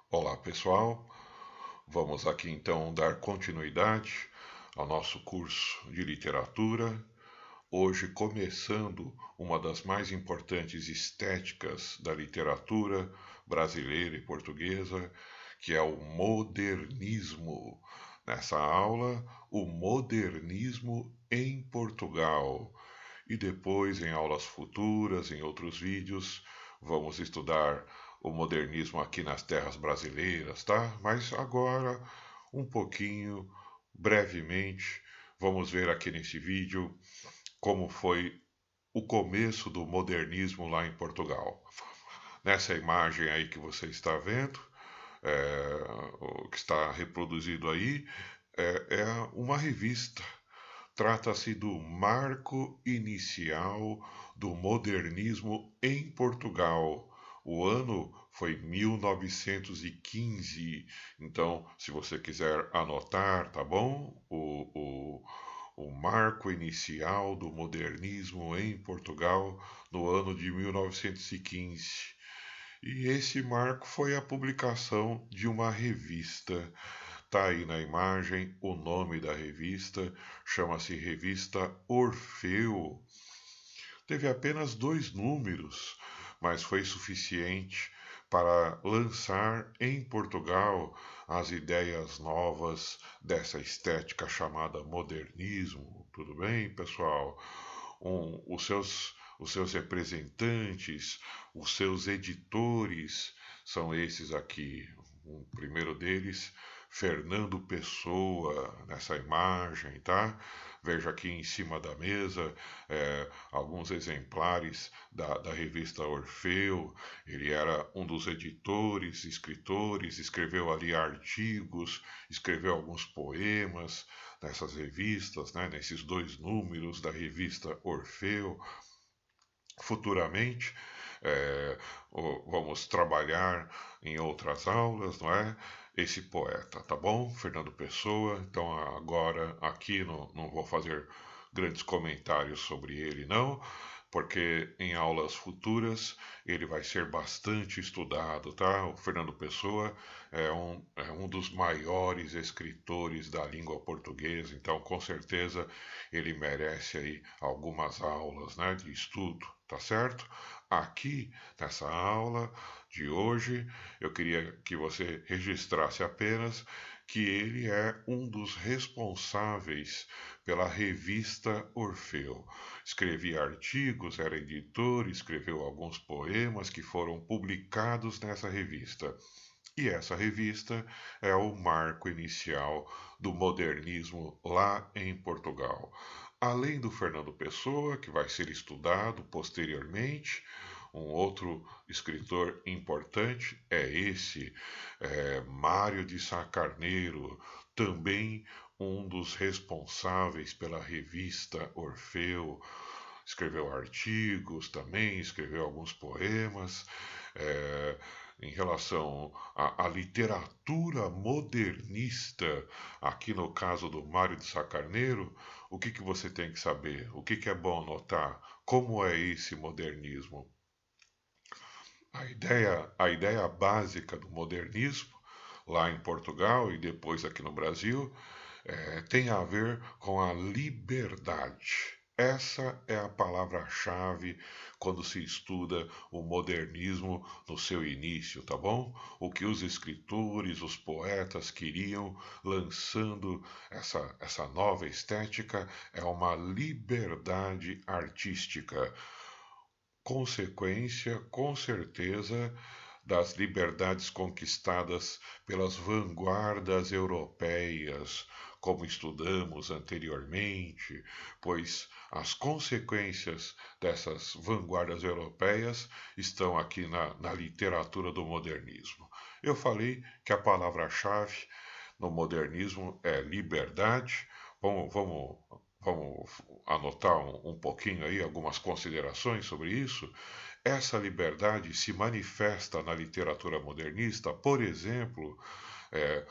Olá, pessoal. Vamos aqui então dar continuidade ao nosso curso de literatura. Hoje, começando uma das mais importantes estéticas da literatura brasileira e portuguesa, que é o modernismo. Nessa aula, o modernismo em Portugal. E depois, em aulas futuras, em outros vídeos, vamos estudar o modernismo aqui nas terras brasileiras, tá? Mas agora, um pouquinho, brevemente, vamos ver aqui nesse vídeo como foi o começo do modernismo lá em Portugal. Nessa imagem aí que você está vendo, o que está reproduzido aí, é uma revista. Trata-se do marco inicial do modernismo em Portugal. O ano foi 1915. Então, se você quiser anotar, tá bom? O marco inicial do modernismo em Portugal no ano de 1915. E esse marco foi a publicação de uma revista. Tá aí na imagem o nome da revista, chama-se Revista Orfeu. Teve apenas 2 números, mas foi suficiente para lançar em Portugal as ideias novas dessa estética chamada modernismo. Tudo bem, pessoal? Os seus representantes, os seus editores são esses aqui. O primeiro deles, Fernando Pessoa, nessa imagem, tá? Veja aqui em cima da mesa alguns exemplares da revista Orfeu. Ele era um dos editores, escritores, escreveu ali artigos, escreveu alguns poemas nessas revistas, né, nesses 2 números da revista Orfeu. Futuramente, é, vamos trabalhar em outras aulas, não é? Esse poeta, tá bom? Fernando Pessoa. Então, agora aqui não vou fazer grandes comentários sobre ele, não, porque em aulas futuras ele vai ser bastante estudado, tá? O Fernando Pessoa é um dos maiores escritores da língua portuguesa, então com certeza ele merece aí algumas aulas, né, de estudo, tá certo? Aqui nessa aula de hoje eu queria que você registrasse apenas que ele é um dos responsáveis pela revista Orfeu. Escrevia artigos, era editor, escreveu alguns poemas que foram publicados nessa revista. E essa revista é o marco inicial do modernismo lá em Portugal. Além do Fernando Pessoa, que vai ser estudado posteriormente, um outro escritor importante é esse, Mário de Sá Carneiro, também um dos responsáveis pela revista Orfeu. Escreveu artigos também, escreveu alguns poemas. É, em relação à literatura modernista, aqui no caso do Mário de Sá Carneiro, o que você tem que saber? O que é bom anotar? Como é esse modernismo? A ideia básica do modernismo, lá em Portugal e depois aqui no Brasil, tem a ver com a liberdade. Essa é a palavra-chave quando se estuda o modernismo no seu início, tá bom? O que os escritores, os poetas queriam lançando essa nova estética é uma liberdade artística, consequência, com certeza, das liberdades conquistadas pelas vanguardas europeias, como estudamos anteriormente, pois as consequências dessas vanguardas europeias estão aqui na literatura do modernismo. Eu falei que a palavra-chave no modernismo é liberdade. Vamos anotar um pouquinho aí algumas considerações sobre isso. Essa liberdade se manifesta na literatura modernista, por exemplo, é,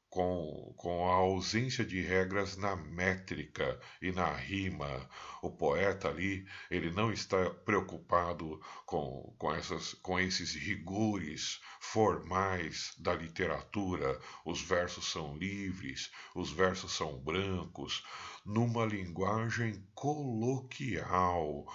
com a ausência de regras na métrica e na rima. O poeta ali, ele não está preocupado com esses rigores formais da literatura. Os versos são livres, os versos são brancos, numa linguagem coloquial.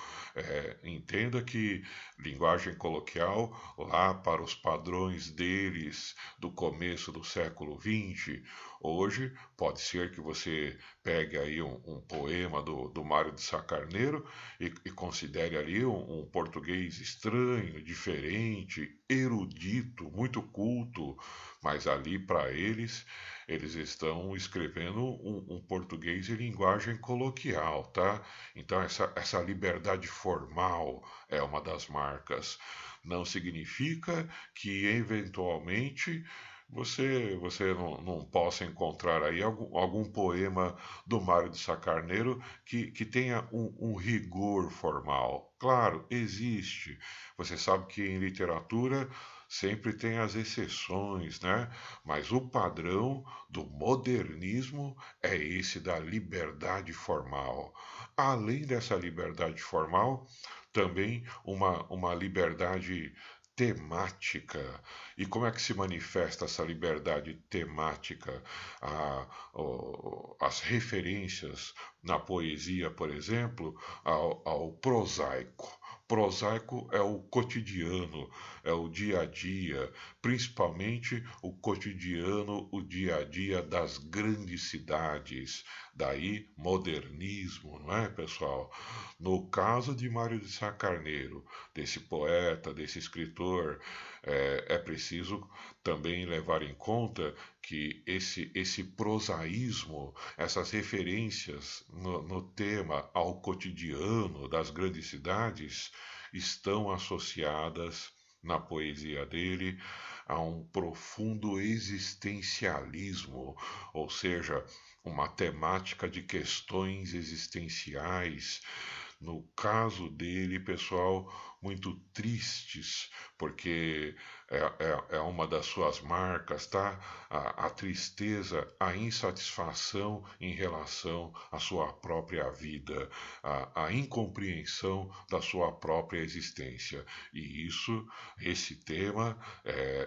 Entenda que linguagem coloquial, lá para os padrões deles do começo do século XX, hoje pode ser que você pegue aí um poema do Mário de Sá Carneiro e considere ali um português estranho, diferente, erudito, muito culto, mas ali para eles estão escrevendo um português em linguagem coloquial, tá? Então essa liberdade formal é uma das marcas. Não significa que eventualmente você não possa encontrar aí algum poema do Mário de Sá Carneiro que tenha um rigor formal. Claro, existe. Você sabe que em literatura sempre tem as exceções, né? Mas o padrão do modernismo é esse da liberdade formal. Além dessa liberdade formal, também uma liberdade temática. E como é que se manifesta essa liberdade temática? As referências na poesia, por exemplo, ao prosaico. Prosaico é o cotidiano, é o dia a dia, principalmente o cotidiano, o dia a dia das grandes cidades. Daí, modernismo, não é, pessoal? No caso de Mário de Sá Carneiro, desse poeta, desse escritor, é preciso também levar em conta que esse prosaísmo, essas referências no tema ao cotidiano das grandes cidades, estão associadas na poesia dele a um profundo existencialismo, ou seja, uma temática de questões existenciais. No caso dele, pessoal, muito tristes, porque é uma das suas marcas, tá? A tristeza, a insatisfação em relação à sua própria vida, a incompreensão da sua própria existência. E esse tema,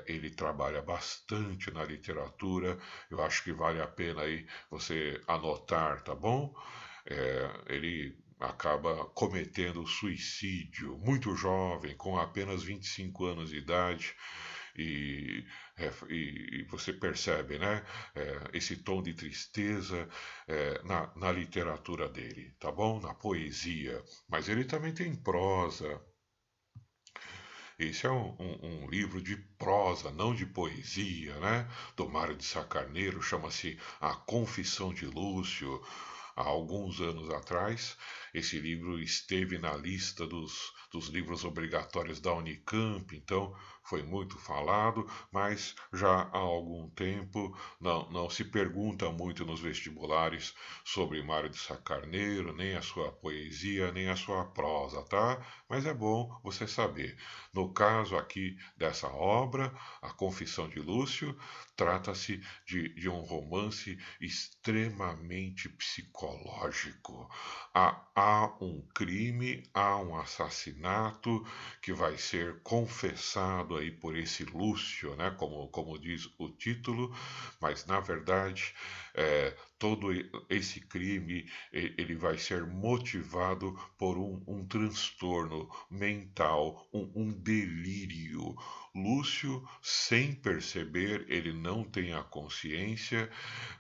ele trabalha bastante na literatura. Eu acho que vale a pena aí você anotar, tá bom? Ele acaba cometendo suicídio muito jovem, com apenas 25 anos de idade. E, e você percebe, né, esse tom de tristeza na literatura dele, tá bom? Na poesia. Mas ele também tem prosa. Esse é um livro de prosa, não de poesia, né? Do Mário de Sá Carneiro, chama-se A Confissão de Lúcio. Há alguns anos atrás, esse livro esteve na lista dos livros obrigatórios da Unicamp, então foi muito falado, mas já há algum tempo não se pergunta muito nos vestibulares sobre Mário de Sá Carneiro, nem a sua poesia, nem a sua prosa, tá? Mas é bom você saber. No caso aqui dessa obra, A Confissão de Lúcio, trata-se de um romance extremamente psicológico. Há um crime, há um assassinato que vai ser confessado aí por esse Lúcio, né, como diz o título, mas na verdade todo esse crime ele vai ser motivado por um transtorno mental, um delírio. Lúcio, sem perceber, ele não tem a consciência,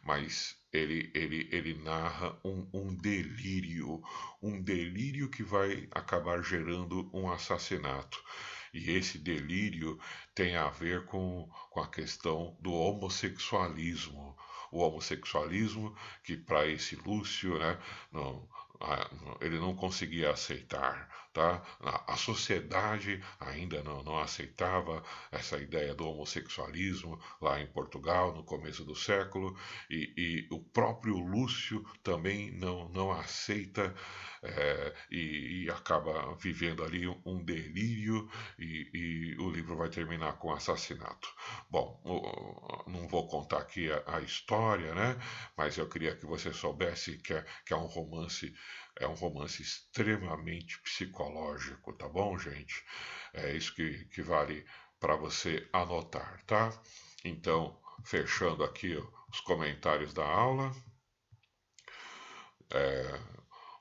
mas ele narra um delírio que vai acabar gerando um assassinato. E esse delírio tem a ver com a questão do homossexualismo. O homossexualismo, que para esse Lúcio, né, não, ele não conseguia aceitar, tá? A sociedade ainda não aceitava essa ideia do homossexualismo lá em Portugal no começo do século e o próprio Lúcio também não aceita e acaba vivendo ali um delírio e o livro vai terminar com assassinato. Bom, não vou contar aqui a história, né? Mas eu queria que você soubesse que é um romance extremamente psicológico, tá bom, gente? É isso que vale para você anotar, tá? Então, fechando aqui os comentários da aula, é,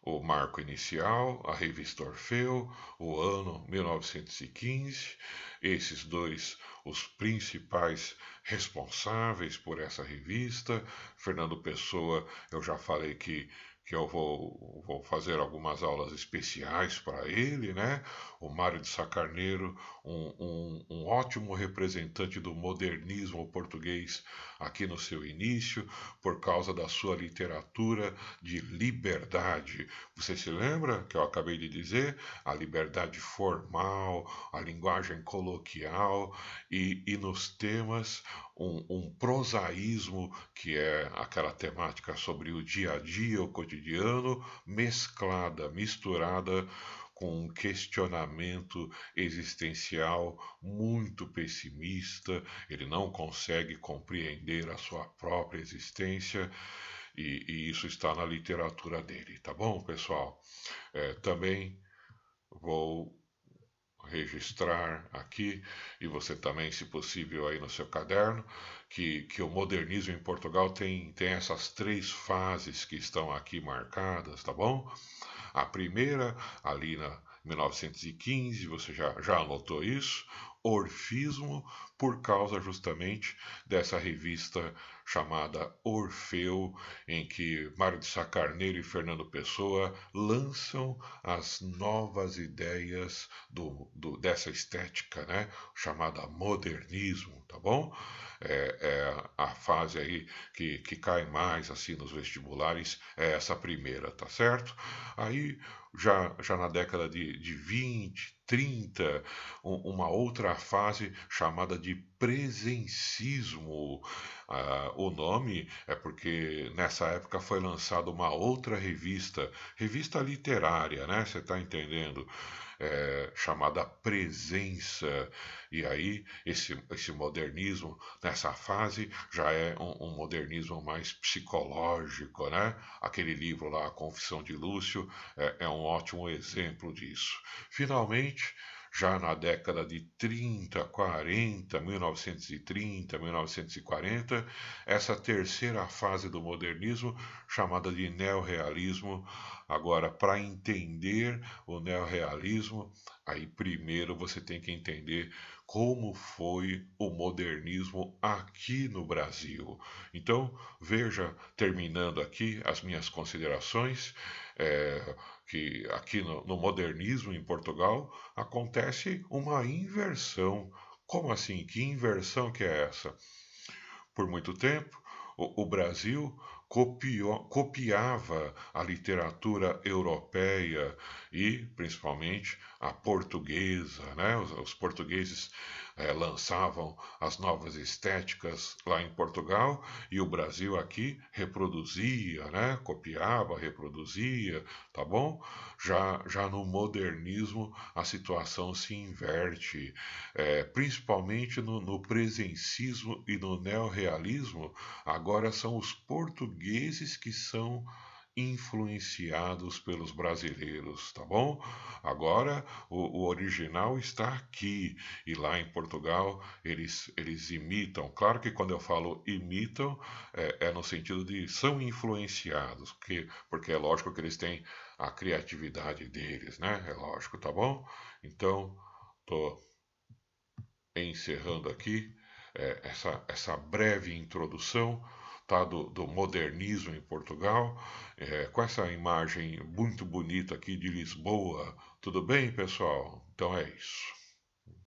o marco inicial, a revista Orfeu, o ano 1915, esses dois os principais responsáveis por essa revista. Fernando Pessoa, eu já falei que eu vou fazer algumas aulas especiais para ele, né? O Mário de Sá Carneiro, um ótimo representante do modernismo português aqui no seu início, por causa da sua literatura de liberdade. Você se lembra que eu acabei de dizer? A liberdade formal, a linguagem coloquial e nos temas um prosaísmo que é aquela temática sobre o dia a dia, o cotidiano, mesclada, misturada com um questionamento existencial muito pessimista. Ele não consegue compreender a sua própria existência e isso está na literatura dele, tá bom, pessoal? Também vou registrar aqui, e você também, se possível, aí no seu caderno, que o modernismo em Portugal tem essas três fases que estão aqui marcadas, tá bom? A primeira, ali na 1915, você já anotou isso? Orfismo, por causa justamente dessa revista chamada Orfeu, em que Mário de Sá Carneiro e Fernando Pessoa lançam as novas ideias dessa estética, né? Chamada modernismo, tá bom? É a fase aí que cai mais assim nos vestibulares, é essa primeira, tá certo? Aí já na década de 20, 30, uma outra fase chamada de presencismo. O nome é porque nessa época foi lançada uma outra revista literária, né? Você está entendendo? Chamada Presença. E aí, esse modernismo, nessa fase, já é um modernismo mais psicológico, né? Aquele livro lá, A Confissão de Lúcio, é um ótimo exemplo disso. Finalmente, já na década de 30, 40, 1930, 1940, essa terceira fase do modernismo, chamada de neorrealismo. Agora, para entender o neorrealismo, aí primeiro você tem que entender como foi o modernismo aqui no Brasil. Então, veja, terminando aqui as minhas considerações, que aqui no modernismo em Portugal acontece uma inversão. Como assim? Que inversão que é essa? Por muito tempo, o Brasil copiava a literatura europeia e, principalmente, a portuguesa. Né? Os portugueses lançavam as novas estéticas lá em Portugal e o Brasil aqui reproduzia, né? Copiava, reproduzia, tá bom? Já no modernismo a situação se inverte, principalmente no presencismo e no neorrealismo. Agora são os portugueses que são influenciados pelos brasileiros, tá bom? Agora o original está aqui e lá em Portugal eles imitam. Claro que quando eu falo imitam é no sentido de são influenciados, porque é lógico que eles têm a criatividade deles, né? É lógico, tá bom? Então, tô encerrando aqui essa breve introdução, tá, do modernismo em Portugal, com essa imagem muito bonita aqui de Lisboa. Tudo bem, pessoal? Então é isso.